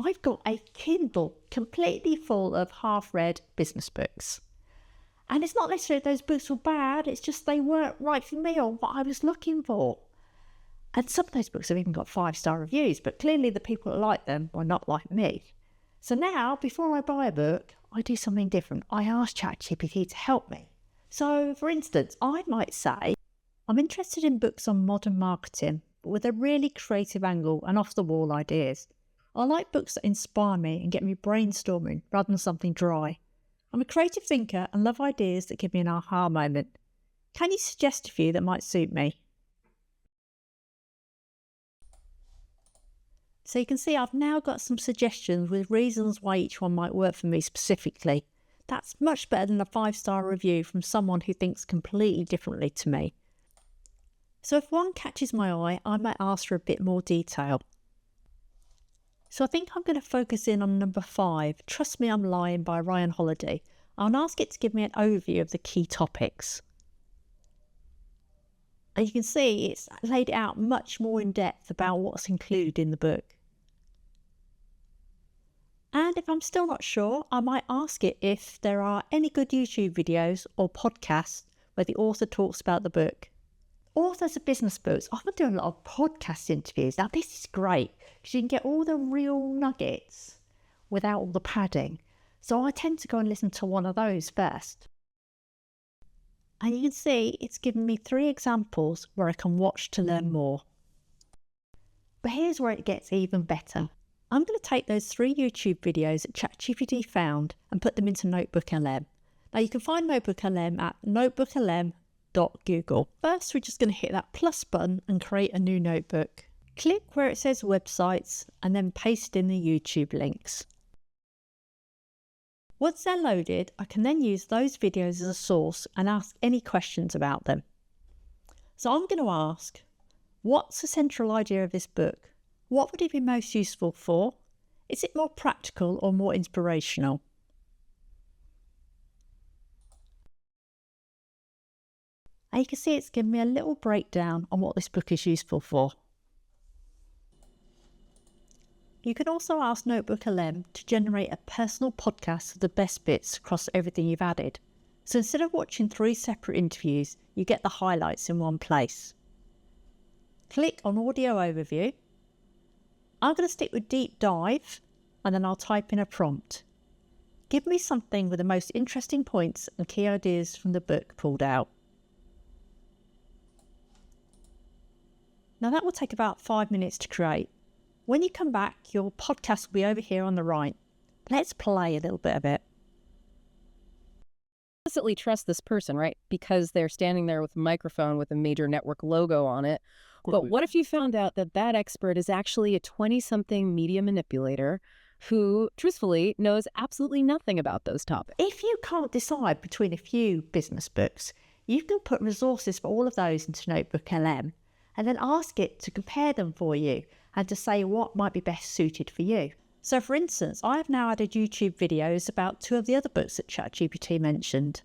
I've got a Kindle completely full of half-read business books. And it's not necessarily those books were bad, it's just they weren't right for me or what I was looking for. And some of those books have even got 5-star reviews, but clearly the people that like them were not like me. So now, before I buy a book, I do something different. I ask ChatGPT to help me. So, for instance, I might say, I'm interested in books on modern marketing, but with a really creative angle and off-the-wall ideas. I like books that inspire me and get me brainstorming rather than something dry. I'm a creative thinker and love ideas that give me an aha moment. Can you suggest a few that might suit me? So you can see I've now got some suggestions with reasons why each one might work for me specifically. That's much better than a 5-star review from someone who thinks completely differently to me. So if one catches my eye, I might ask for a bit more detail. So I think I'm going to focus in on number 5, Trust Me I'm Lying by Ryan Holiday. I'll ask it to give me an overview of the key topics. And you can see it's laid out much more in depth about what's included in the book. And if I'm still not sure, I might ask it if there are any good YouTube videos or podcasts where the author talks about the book. Authors of business books often do a lot of podcast interviews. Now this is great because you can get all the real nuggets without all the padding. So I tend to go and listen to one of those first. And you can see it's given me 3 examples where I can watch to learn more. But here's where it gets even better. I'm going to take those 3 YouTube videos that ChatGPT found and put them into NotebookLM. Now you can find NotebookLM at notebooklm.google. First, we're just going to hit that plus button and create a new notebook. Click where it says websites and then paste in the YouTube links. Once they're loaded, I can then use those videos as a source and ask any questions about them. So I'm going to ask, what's the central idea of this book? What would it be most useful for? Is it more practical or more inspirational? And you can see it's given me a little breakdown on what this book is useful for. You can also ask NotebookLM to generate a personal podcast of the best bits across everything you've added. So instead of watching 3 separate interviews, you get the highlights in one place. Click on Audio Overview. I'm going to stick with Deep Dive and then I'll type in a prompt. Give me something with the most interesting points and key ideas from the book pulled out. Now that will take about 5 minutes to create. When you come back, your podcast will be over here on the right. Let's play a little bit of it. Implicitly trust this person, right? Because they're standing there with a microphone with a major network logo on it. But what if you found out that that expert is actually a 20-something media manipulator who, truthfully, knows absolutely nothing about those topics? If you can't decide between a few business books, you can put resources for all of those into NotebookLM and then ask it to compare them for you and to say what might be best suited for you. So for instance, I have now added YouTube videos about 2 of the other books that ChatGPT mentioned.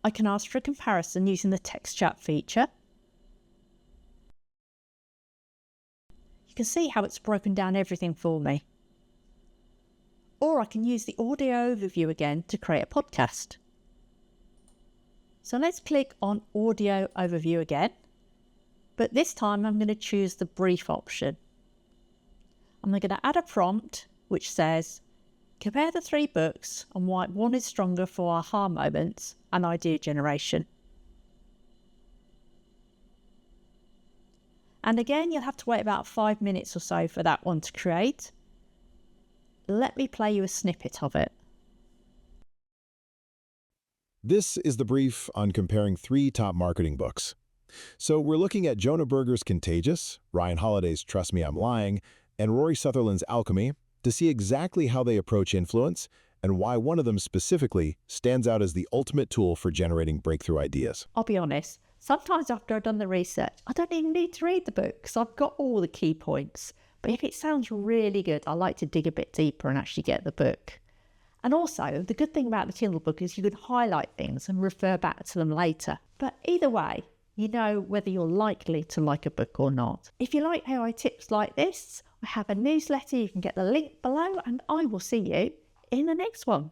I can ask for a comparison using the text chat feature. You can see how it's broken down everything for me. Or I can use the audio overview again to create a podcast. So let's click on Audio Overview again, but this time I'm going to choose the brief option. I'm going to add a prompt which says, compare the 3 books and why one is stronger for aha moments and idea generation. And again, you'll have to wait about 5 minutes or so for that one to create. Let me play you a snippet of it. This is the brief on comparing 3 top marketing books. So we're looking at Jonah Berger's Contagious, Ryan Holiday's Trust Me I'm Lying, and Rory Sutherland's Alchemy to see exactly how they approach influence and why one of them specifically stands out as the ultimate tool for generating breakthrough ideas. I'll be honest, sometimes after I've done the research, I don't even need to read the book because I've got all the key points. But if it sounds really good, I like to dig a bit deeper and actually get the book. And also, the good thing about the Kindle book is you can highlight things and refer back to them later. But either way, you know whether you're likely to like a book or not. If you like AI tips like this, I have a newsletter. You can get the link below, and I will see you in the next one.